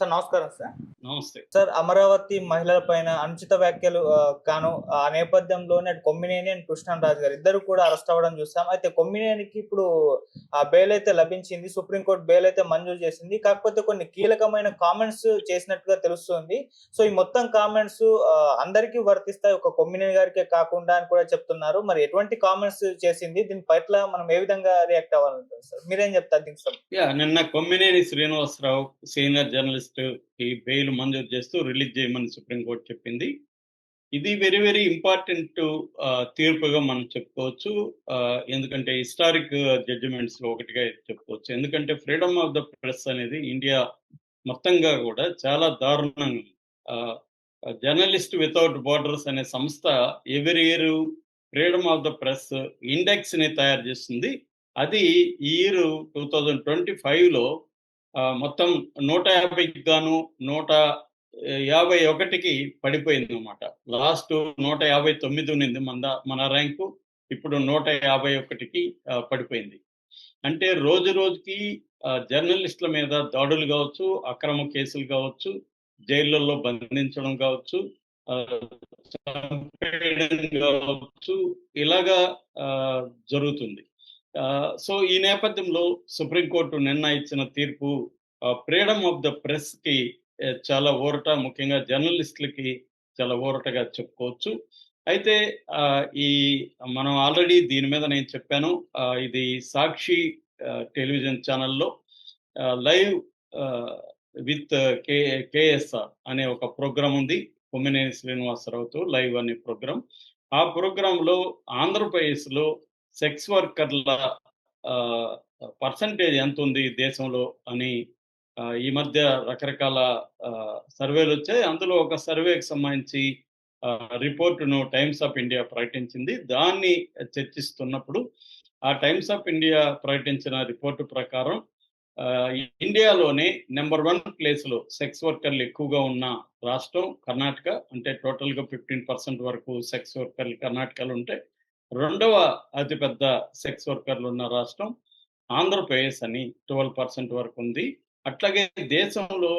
Sir నమస్కారం sir. నమస్తే. Sir Amaravati మహిళల పైన అనుచిత వ్యాఖ్యలు ఆ నేపథ్యంలోనే అటు కొమ్మినేని అండ్ కృష్ణంరాజు గారు ఇద్దరు కూడా అరెస్ట్ అవ్వడం చూసాం. అయితే కొమ్మినేనికి ఇప్పుడు బెయిల్ అయితే లభించింది. సుప్రీం కోర్ట్ బెయిల్ అయితే మంజూరు చేసింది. కాకపోతే కొన్ని కీలకమైన కామెంట్స్ చేసినట్టుగా తెలుస్తుంది. సో, ఈ మొత్తం కామెంట్స్ అందరికీ వర్తిస్తాయి. ఒక కొమ్మినేని గారికే కాకుండా అని కూడా చెప్తున్నారు. మరి ఎటువంటి కామెంట్స్ చేసింది? దీని పట్ల మనం ఏ విధంగా రియాక్ట్ అవ్వాలంటారు సార్? మీరేం చెప్తారు దీనికి నిన్న కొమ్మినేని శ్రీనివాసరావు సీనియర్ జర్నలిస్ట్ ఈ బెయిల్ మంజూరు చేస్తూ రిలీజ్ చేయమని సుప్రీంకోర్టు చెప్పింది. ఇది వెరీ వెరీ ఇంపార్టెంట్ తీర్పుగా మనం చెప్పుకోవచ్చు. ఎందుకంటే హిస్టారిక్ జడ్జిమెంట్స్ లో ఒకటిగా చెప్పుకోవచ్చు. ఎందుకంటే ఫ్రీడమ్ ఆఫ్ ద ప్రెస్ అనేది ఇండియా మొత్తంగా కూడా చాలా దారుణంగా జర్నలిస్ట్ వితౌట్ బోర్డర్స్ అనే సంస్థ ఎవరి year freedom of the press index ని తయారు చేస్తుంది. అది ఈ ఇయర్ 2025లో మొత్తం 150కి గాను 151కి పడిపోయిందన్నమాట. లాస్ట్ 159 ఉన్నింది మన ర్యాంకు. ఇప్పుడు 151కి పడిపోయింది. అంటే రోజు రోజుకి జర్నలిస్టుల మీద దాడులు కావచ్చు, అక్రమ కేసులు కావచ్చు, జైళ్ళల్లో బంధించడం కావచ్చు, చంపేయడం కావచ్చు, ఇలాగా జరుగుతుంది. సో ఈ నేపథ్యంలో సుప్రీంకోర్టు నిన్న ఇచ్చిన తీర్పు ఫ్రీడమ్ ఆఫ్ ద ప్రెస్ కి చాలా ఊరట, ముఖ్యంగా జర్నలిస్టులకి చాలా ఊరటగా చెప్పుకోవచ్చు. అయితే ఈ మనం ఆల్రెడీ దీని మీద నేను చెప్పాను. ఇది సాక్షి టెలివిజన్ ఛానల్లో లైవ్ విత్ కేఎస్ఆర్ అనే ఒక ప్రోగ్రాం ఉంది. కొమ్మినేని శ్రీనివాసరావుతో లైవ్ అనే ప్రోగ్రాం. ఆ ప్రోగ్రాంలో ఆంధ్రప్రదేశ్లో సెక్స్ వర్కర్ల పర్సంటేజ్ ఎంత ఉంది దేశంలో అని ఈ మధ్య రకరకాల సర్వేలు వచ్చాయి. అందులో ఒక సర్వేకి సంబంధించి రిపోర్టును టైమ్స్ ఆఫ్ ఇండియా ప్రకటించింది. దాన్ని చర్చిస్తున్నప్పుడు ఆ టైమ్స్ ఆఫ్ ఇండియా ప్రకటించిన రిపోర్టు ప్రకారం ఇండియాలోనే నెంబర్ 1 ప్లేస్లో సెక్స్ వర్కర్లు ఎక్కువగా ఉన్న రాష్ట్రం కర్ణాటక. అంటే టోటల్గా 15% వరకు సెక్స్ వర్కర్లు కర్ణాటకలో ఉంటే, రెండవ అతిపెద్ద సెక్స్ వర్కర్లు ఉన్న రాష్ట్రం ఆంధ్రప్రదేశ్ అని 12% వరకు ఉంది. అట్లాగే దేశంలో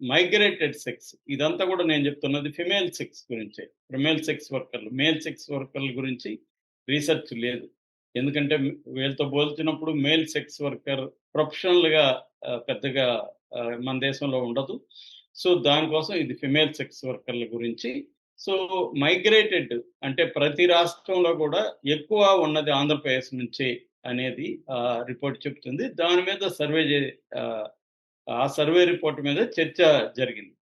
మైగ్రేటెడ్ సెక్స్, ఇదంతా కూడా నేను చెప్తున్నది ఫిమేల్ సెక్స్ గురించే. ఫిమేల్ సెక్స్ వర్కర్లు, మేల్ సెక్స్ వర్కర్ల గురించి రీసెర్చ్ లేదు. ఎందుకంటే వీళ్ళతో పోల్చినప్పుడు మేల్ సెక్స్ వర్కర్ ప్రొఫెషనల్గా పెద్దగా మన దేశంలో ఉండదు. సో దానికోసం ఇది ఫిమేల్ సెక్స్ వర్కర్ల గురించి. సో మైగ్రేటెడ్ అంటే ప్రతి రాష్ట్రంలో కూడా ఎక్కువ ఉన్నది ఆంధ్రప్రదేశ్ నుంచి అనేది రిపోర్ట్ చెప్తుంది. దాని మీద ఆ సర్వే రిపోర్ట్ మీద చర్చ జరిగింది.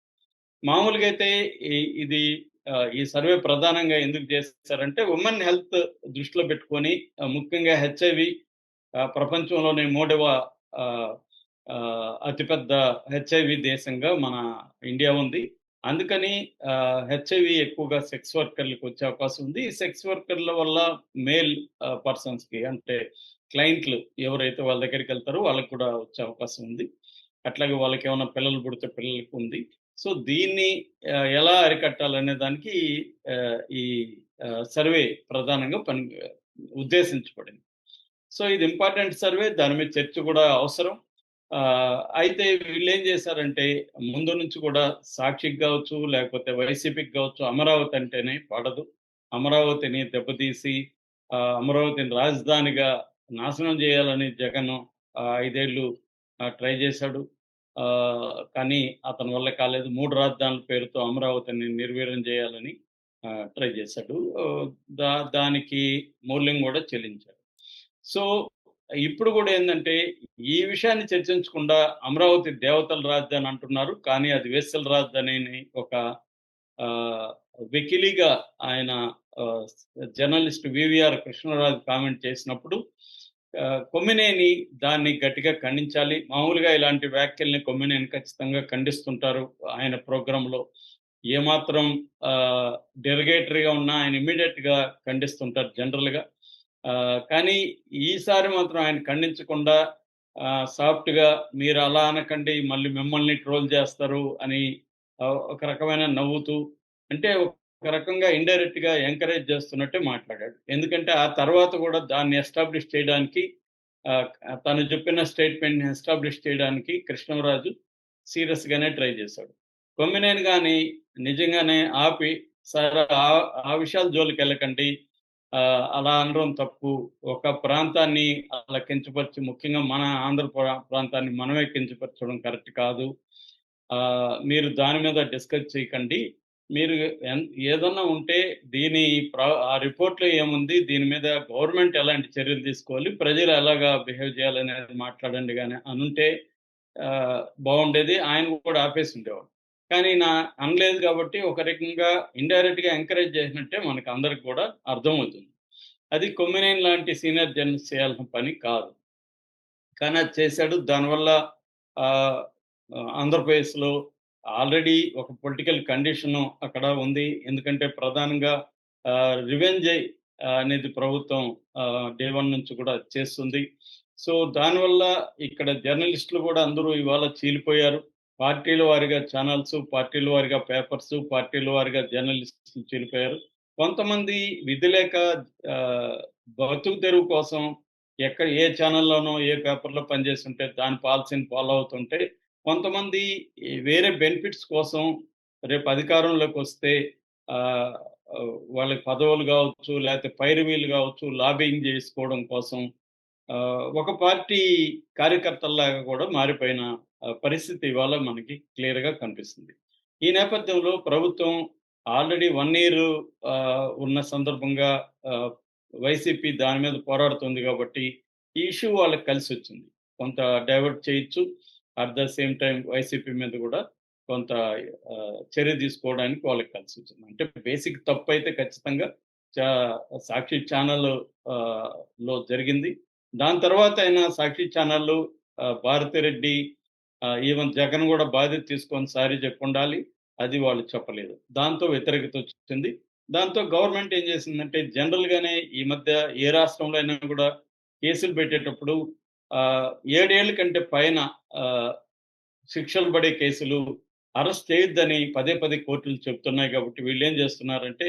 మామూలుగా అయితే ఇది ఈ సర్వే ప్రధానంగా ఎందుకు చేశారంటే ఉమెన్ హెల్త్ దృష్టిలో పెట్టుకొని, ముఖ్యంగా హెచ్ఐవి ప్రపంచంలోనే 3వ అతిపెద్ద హెచ్ఐవి దేశంగా మన ఇండియా ఉంది. అందుకని హెచ్ఐవి ఎక్కువగా సెక్స్ వర్కర్లకు వచ్చే అవకాశం ఉంది. ఈ సెక్స్ వర్కర్ల వల్ల మేల్ పర్సన్స్‌కి అంటే క్లయింట్లు ఎవరైతే వాళ్ళ దగ్గరికి వెళ్తారో వాళ్ళకి కూడా వచ్చే అవకాశం ఉంది. అట్లాగే వాళ్ళకేమన్నా పిల్లలు పుడితే పిల్లలకి ఉంది. సో దీన్ని ఎలా అరికట్టాలనే దానికి ఈ సర్వే ప్రధానంగా ఉద్దేశించబడింది. సో ఇది ఇంపార్టెంట్ సర్వే. దాని మీద చర్చ కూడా అవసరం. అయితే వీళ్ళేం చేశారంటే ముందు నుంచి కూడా సాక్షికి కావచ్చు, లేకపోతే వైసీపీకి కావచ్చు, అమరావతి అంటేనే పడదు. అమరావతిని దెబ్బతీసి అమరావతిని రాజధానిగా నాశనం చేయాలని జగన్ 5 ఏళ్ళు ట్రై చేశాడు. కానీ అతని వల్ల కాలేదు. 3 రాజధానుల పేరుతో అమరావతిని నిర్వీర్యం చేయాలని ట్రై చేశాడు. దానికి మూల్యం కూడా చెల్లించాడు. సో ఇప్పుడు కూడా ఏందంటే ఈ విషయాన్ని చర్చించకుండా అమరావతి దేవతల రాజధాని అంటున్నారు. కానీ అది వేశ్యల రాజధాని అని ఒక వెకిలిగా ఆయన జర్నలిస్ట్ వివిఆర్ కృష్ణరాజు కామెంట్ చేసినప్పుడు కొమ్మినేని దాన్ని గట్టిగా ఖండించాలి. మామూలుగా ఇలాంటి వ్యాఖ్యల్ని కొమ్మినేని ఖచ్చితంగా ఖండిస్తుంటారు. ఆయన ప్రోగ్రాంలో ఏమాత్రం డెరిగేటరీగా ఉన్నా ఆయన ఇమ్మీడియట్‌గా ఖండిస్తుంటారు జనరల్‌గా. కానీ ఈసారి మాత్రం ఆయన ఖండించకుండా సాఫ్ట్‌గా మీరు అలా అనకండి, మళ్ళీ మిమ్మల్ని ట్రోల్ చేస్తారు అని ఒక రకమైన నవ్వుతూ, అంటే ఒక రకంగా ఇండైరెక్ట్‌గా ఎంకరేజ్ చేస్తున్నట్టే మాట్లాడాడు. ఎందుకంటే ఆ తర్వాత కూడా దాన్ని ఎస్టాబ్లిష్ చేయడానికి తను చెప్పిన స్టేట్మెంట్‌ని ఎస్టాబ్లిష్ చేయడానికి కృష్ణంరాజు సీరియస్ గానే ట్రై చేశాడు. కొమ్మినేని గాని నిజంగానే ఆపి సరే ఆ విషయాల జోలికెళ్ళకండి. అలా అనడం తప్పు. ఒక ప్రాంతాన్ని అలా కించపరిచి ముఖ్యంగా మన ఆంధ్ర ప్రాంతాన్ని మనమే కించపరచడం కరెక్ట్ కాదు. మీరు దాని మీద డిస్కస్ చేయకండి. మీరు ఏదన్నా ఉంటే దీని ఆ రిపోర్ట్‌లో ఏముంది? దీని మీద గవర్నమెంట్ ఎలాంటి చర్యలు తీసుకోవాలి? ప్రజలు ఎలాగా బిహేవ్ చేయాలనేది మాట్లాడండి గాని అనుంటే బావుండేది. ఆయన కూడా ఆపేసుండేవాడు. కానీ అనలేదు కాబట్టి ఒక రకంగా ఇండైరెక్ట్‌గా ఎంకరేజ్ చేసినట్టే మనకందరికి కూడా అర్థమవుతుంది. అది కొమ్మినేని లాంటి సీనియర్ జర్నలిస్ట్ చేయాల్సిన పని కాదు. కానీ అది చేశాడు. దానివల్ల ఆహ్, ఆంధ్రప్రదేశ్‌లో ఆల్రెడీ ఒక పొలిటికల్ కండిషను అక్కడ ఉంది. ఎందుకంటే ప్రధానంగా రివెంజై అనేది ప్రభుత్వం డే 1 నుంచి కూడా చేస్తుంది. సో, దానివల్ల ఇక్కడ జర్నలిస్టులు కూడా అందరూ ఇవాళ చీలిపోయారు. పార్టీల వారీగా ఛానల్సు, పార్టీల వారీగా పేపర్సు, పార్టీల వారీగా జర్నలిస్టులు చీలిపోయారు. కొంతమంది విధి లేక బతుకు తెరువు కోసం ఏ ఛానల్‌లోనో, ఏ పేపర్‌లో పనిచేస్తుంటే దాని పాలసీని ఫాలో అవుతుంటే, కొంతమంది వేరే బెనిఫిట్స్ కోసం రేపు అధికారంలోకొస్తే ఆహ్, వాళ్ళకి పదవులు గావచ్చు, లేతే పైరవీలు గావచ్చు, లాబింగ్ జేసుకోవడం కోసం ఒక పార్టీ కార్యకర్తల్లాగా కూడా మారిపోయిన పరిస్థితి ఇవాళ మనకి క్లియర్‌గా కనిపిస్తుంది. ఈ నేపథ్యంలో ప్రభుత్వం ఆల్రెడీ 1 ఇయర్ ఉన్న సందర్భంగా ఆహ్, వైసీపీ దాని మీద పోరాడుతుంది గాబట్టి, ఈ ఇష్యూ వాళ్ళకి కలిసొచ్చింది. కొంత డైవర్ట్ చేయొచ్చు. At the same time YCP మీద గూడా కొంత చర్య తీసుకోవడానికి వాళ్ళకి కలిసొచ్చింది. అంటే బేసిక్ తప్పైతే ఖచ్చితంగా చా సాక్షి ఛానల్ లో జరిగింది. దాని తర్వాత ఆయన సాక్షి ఛానల్‌లు భారతిరెడ్డి ఈవెన్ జగన్ గూడా బాధ్యత తీసుకొని సారీ చెప్పుండాలి. అది వాళ్ళు చెప్పలేదు. దాంతో వ్యతిరేకత వచ్చింది. దాంతో గవర్నమెంట్ ఏం చేసిందంటే జనరల్‌గానే ఈ మధ్య ఏ రాష్ట్రంలో అయినా గూడా కేసులు పెట్టేటప్పుడు 7 ఏళ్ల కంటే పైన ఆహ్, శిక్షలు పడే కేసులు అరెస్ట్ చేయొద్దని పదే పదే కోర్టులు చెప్తున్నాయి కాబట్టి వీళ్ళేం చేస్తున్నారంటే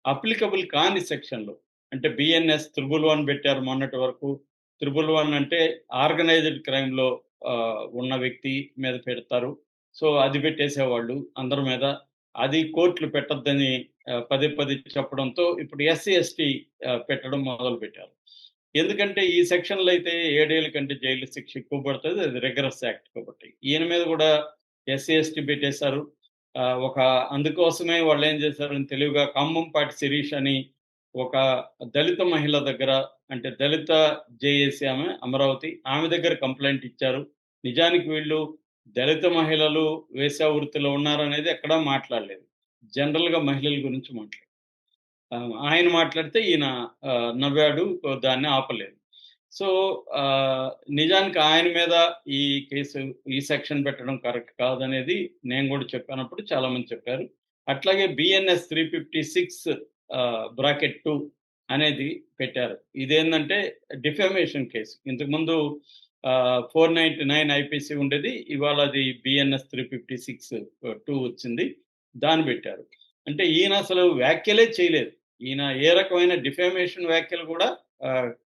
అప్లికబుల్ కాని సెక్షన్‌లు అంటే బిఎన్ఎస్ 111 పెట్టారు మొన్నటి వరకు. 111 అంటే ఆర్గనైజ్డ్ క్రైమ్‌లో ఉన్న వ్యక్తి మీద పెడతారు. సో, అది పెట్టేసేవాళ్ళు అందరి మీద. అది కోర్టులు పెట్టొద్దని పదే పదే చెప్పడంతో ఇప్పుడు ఎస్సీ, ఎస్టీ పెట్టడం మొదలుపెట్టారు. ఎందుకంటే ఈ సెక్షన్‌లో అయితే 7 ఏళ్ల కంటే జైలు శిక్ష ఎక్కువ పడతది. అది రిగరస్ యాక్ట్ కాబట్టి. ఈయన మీద కూడా ఎస్సీ, ఎస్టీ పెట్టేశారు. అందుకోసమే వాళ్ళేం చేశారు తెలివిగా ఖమ్మంపాటి శిరీష్ అని ఒక దళిత మహిళ దగ్గర అంటే దళిత జేఏసీ ఆమె అమరావతి. ఆమె దగ్గర కంప్లెయింట్ ఇచ్చారు. నిజానికి వీళ్ళు దళిత మహిళలు వేశ్యా వృత్తిలో ఉన్నారనేది ఎక్కడా మాట్లాడలేదు. జనరల్‌గా మహిళల గురించి మాట్లాడారు. ఆయన మాట్లాడితే ఈయన నవ్వాడు. దాన్ని ఆపలేదు. సో, నిజానికి ఆయన మీద ఈ కేసు ఈ సెక్షన్ పెట్టడం కరెక్ట్ కాదనేది నేను గూడా చెప్పానప్పుడు చాలామంది చెప్పారు. అట్లాగే బిఎన్ఎస్ 356 బ్రాకెట్ 2 అనేది పెట్టారు. ఇదేందంటే డిఫమేషన్ కేసు. ఇంతకుముందు 499 ఐపీసీ ఉండేది. ఇవాళ అది బిఎన్ఎస్ 356 2 వచ్చింది. దాన్ని పెట్టారు. అంటే ఈయన అసలు వ్యాఖ్యలే చేయలేదు. ఈయన ఏ రకమైన డిఫమేషన్ వ్యాఖ్యలు కూడా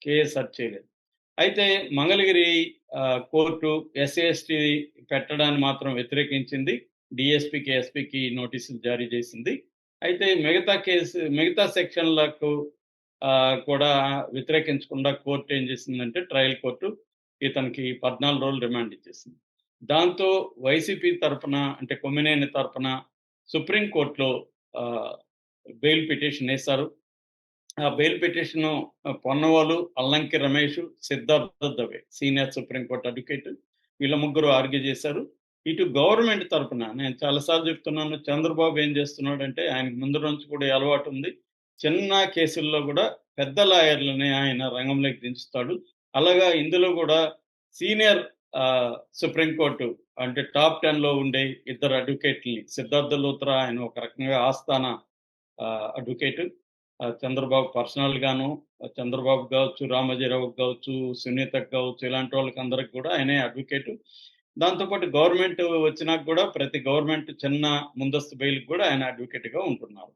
కేఎస్ చేయలేదు. అయితే మంగళగిరి కోర్టు ఎస్సీ, ఎస్టీ పెట్టడాన్ని మాత్రం వ్యతిరేకించింది. డీఎస్పీకి, ఎస్పీకి నోటీసులు జారీ చేసింది. అయితే మిగతా సెక్షన్లకు కూడా వ్యతిరేకించకుండా కోర్టు ఏం చేసిందంటే ట్రయల్ కోర్టు ఇతనికి 14 రోజులు రిమాండ్ ఇచ్చేసింది. దాంతో వైసీపీ తరపున అంటే కొమ్మినేని తరపున సుప్రీం కోర్ట్‌లో బెయిల్ పిటిషన్ ఏశారు. ఆ bail petition Ponnavolu, Allanki Ramesh, Siddhartha Dave senior supreme court advocate వీళ్ళ ముగ్గురు ఆర్గ్యూ చేశారు. ఇటు గవర్నమెంట్ తరపున నేను చాలా సార్లు చెప్తున్నాను చంద్రబాబు ఏం చేస్తున్నాడంటే ఆయనకు ముందు నుంచి కూడా ఈ అలవాటు ఉంది. చిన్న కేసుల్లో కూడా పెద్ద లాయర్‌లని ఆయన రంగంలోకి దించుతాడు. అలాగా ఇందులో కూడా సీనియర్ సుప్రీం కోర్టు అంటే టాప్ 10లో ఉండే ఇద్దరు అడ్వకేట్‌లని సిద్ధార్థ లూత్రా ఆయన ఒక రకంగా ఆస్థాన అడ్వకేట్. చంద్రబాబు పర్సనల్ గాను చంద్రబాబు కావచ్చు, రామోజీరావుకి కావచ్చు, సునీతకి కావచ్చు ఇలాంటి వాళ్ళకి అందరికి కూడా ఆయనే అడ్వకేట్. దాంతో పాటు గవర్నమెంట్ వచ్చినాక కూడా ప్రతి గవర్నమెంట్ చిన్న ముందస్తు బెయిల్‌కి కూడా ఆయన అడ్వకేట్‌గా ఉంటున్నారు.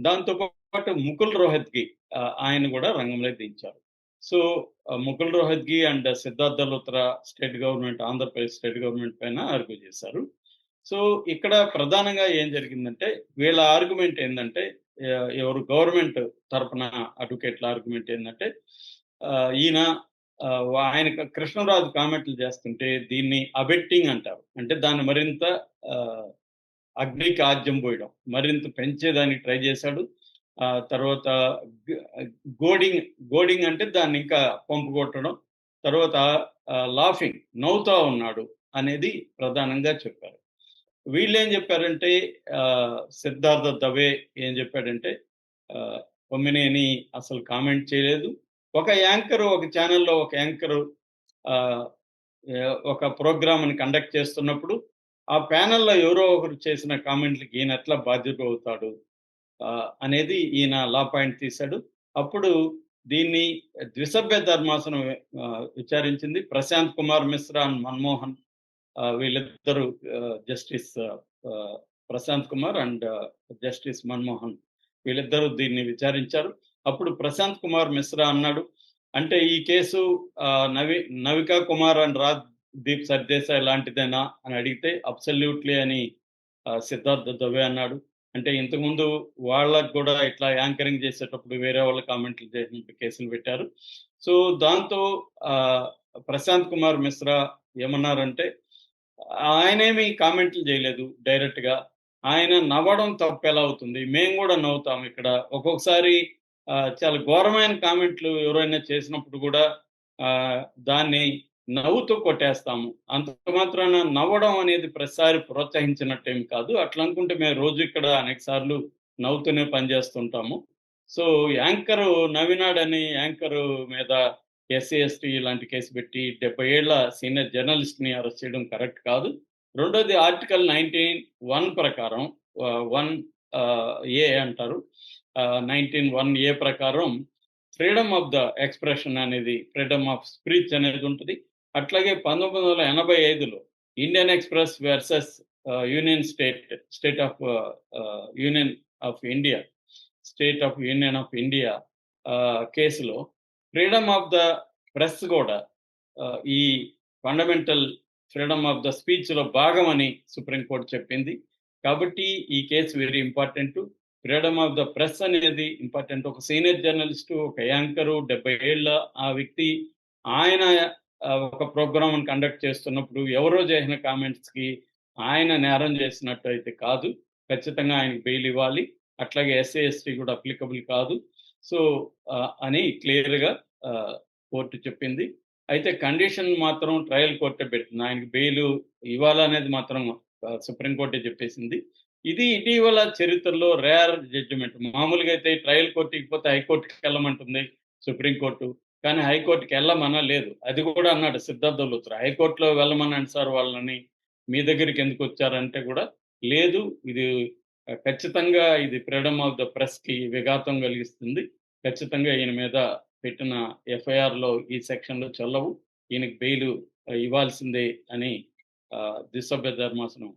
దాంతో పాటు ముకుల్ రోహత్గి ఆయన కూడా రంగంలోకి దించారు. So Mukul Rohatgi and Siddharth Luthra state government, Andhra Pradesh state government పైన ఆర్గ్యూ చేశారు. సో ఇక్కడ ప్రధానంగా ఏం జరిగిందంటే వీళ్ళ ఆర్గ్యుమెంట్ ఏందంటే ఎవరు గవర్నమెంట్ తరపున అడ్వకేట్ల ఆర్గ్యుమెంట్ ఏంటంటే ఈయన ఆయన కృష్ణరాజు కామెంట్లు చేస్తుంటే దీన్ని అబెట్టింగ్ అంటారు. అంటే దాన్ని మరింత అగ్నికి ఆజ్యం పోయడం, మరింత పెంచేదానికి ట్రై చేశాడు. తర్వాత గోడింగ్ అంటే దాన్ని ఇంకా పంపు కొట్టడం, తర్వాత లాఫింగ్, నవ్వుతా ఉన్నాడు అనేది ప్రధానంగా చెప్పారు. వీళ్ళేం చెప్పారంటే సిద్ధార్థ దవే ఏం చెప్పాడంటే కొమ్మినేని అసలు కామెంట్ చేయలేదు. ఒక ఛానల్లో ఒక యాంకరు ఒక ప్రోగ్రామ్‌ని కండక్ట్ చేస్తున్నప్పుడు ఆ ప్యానెల్‌లో ఎవరో ఒకరు చేసిన కామెంట్‌లకి ఈయన ఎట్లా బాధ్యుడు అవుతాడు అనేది ఈయన లా పాయింట్ తీశాడు. అప్పుడు దీన్ని ద్విసభ్య ధర్మాసనం విచారించింది. ప్రశాంత్ కుమార్ మిశ్రా అండ్ మన్మోహన్ వీళ్ళిద్దరూ justice Prashant Kumar and justice Manmohan వీళ్ళిద్దరూ దీన్ని విచారించారు. అప్పుడు ప్రశాంత్ కుమార్ మిశ్రా అన్నాడు, అంటే ఈ కేసు నవికా కుమార్ అండ్ రాజ్దీప్ సర్దేశాయ్ లాంటిదేనా అని అడిగితే అబ్సల్యూట్లీ అని సిద్ధార్థ దవే అన్నాడు. అంటే ఇంతకుముందు వాళ్ళకు కూడా ఇట్లా యాంకరింగ్ చేసేటప్పుడు వేరే వాళ్ళ కామెంట్లు చేసినట్టు కేసులు పెట్టారు. సో దాంతో ప్రశాంత్ కుమార్ మిశ్రా ఏమన్నారంటే ఆయనేమి కామెంట్లు చేయలేదు డైరెక్ట్‌గా. ఆయన నవ్వడం తప్పు ఎలా అవుతుంది? మేము కూడా నవ్వుతాం ఇక్కడ. ఒక్కొక్కసారి చాలా ఘోరమైన కామెంట్లు ఎవరైనా చేసినప్పుడు కూడా దాన్ని నవ్వుతూ కొట్టేస్తాము. అంత మాత్రాన నవ్వడం అనేది ప్రతిసారి ప్రోత్సహించినట్టేమి కాదు. అట్లా అనుకుంటే మేము రోజు ఇక్కడ అనేక సార్లు నవ్వుతూనే పనిచేస్తుంటాము. సో యాంకరు నవ్వినాడని యాంకరు మీద ఎస్సీ, ఎస్టీ ఇలాంటి కేసు పెట్టి 70 ఏళ్ల సీనియర్ జర్నలిస్ట్‌ని అరెస్ట్ చేయడం కరెక్ట్ కాదు. రెండోది ఆర్టికల్ 19(1) ప్రకారం 1A అంటారు. 19(1A) ప్రకారం ఫ్రీడమ్ ఆఫ్ ద ఎక్స్‌ప్రెషన్ అనేది, ఫ్రీడమ్ ఆఫ్ స్పీచ్ అనేది ఉంటది. అట్లాగే 1985లో Indian Express versus state of union of India కేసులో ఫ్రీడమ్ ఆఫ్ ద ప్రెస్ కూడా ఈ ఫండమెంటల్ ఫ్రీడమ్ ఆఫ్ ద స్పీచ్‌లో భాగమని సుప్రీంకోర్టు చెప్పింది. కాబట్టి ఈ case very important. Freedom of the press అనేది ఇంపార్టెంట్. ఒక సీనియర్ జర్నలిస్టు, ఒక యాంకరు, 70 ఏళ్ల ఆ వ్యక్తి ఆయన ఒక ప్రోగ్రామ్‌ని కండక్ట్ చేస్తున్నప్పుడు ఎవరో చేసిన కామెంట్స్‌కి ఆయన నేరం చేసినట్టు అయితే కాదు. ఖచ్చితంగా ఆయనకి బెయిల్ ఇవ్వాలి. అట్లాగే ఎస్సీ, ఎస్టీ కూడా అప్లికబుల్ కాదు. సో అని క్లియర్‌గా కోర్టు చెప్పింది. అయితే కండిషన్ మాత్రం ట్రయల్ కోర్టే పెట్టింది. ఆయనకి బెయిల్ ఇవ్వాలనేది మాత్రం సుప్రీంకోర్టే చెప్పేసింది. ఇది ఇటీవల చరిత్రలో రేర్ జడ్జిమెంట్. మామూలుగా అయితే ట్రయల్ కోర్టు ఇకపోతే హైకోర్టుకి వెళ్ళమంటుంది సుప్రీంకోర్టు. కానీ హైకోర్టుకి వెళ్ళమనలేదు. అది కూడా అన్నాడు సిద్ధార్థ లూత్రా. హైకోర్టులో వెళ్ళమనండి సార్ వాళ్ళని, మీ దగ్గరికి ఎందుకు వచ్చారంటే కూడా లేదు, ఇది ఖచ్చితంగా ఇది ఫ్రీడమ్ ఆఫ్ ద ప్రెస్‌కి విఘాతం కలిగిస్తుంది. ఖచ్చితంగా ఈయన మీద పెట్టిన ఎఫ్ఐఆర్‌లో ఈ సెక్షన్‌లు చెల్లవు. ఈయనకి బెయిల్ ఇవ్వాల్సిందే అని ద్విసభ్య ధర్మాసనం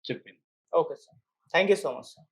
చెప్పింది. Okay sir. Thank you so much sir.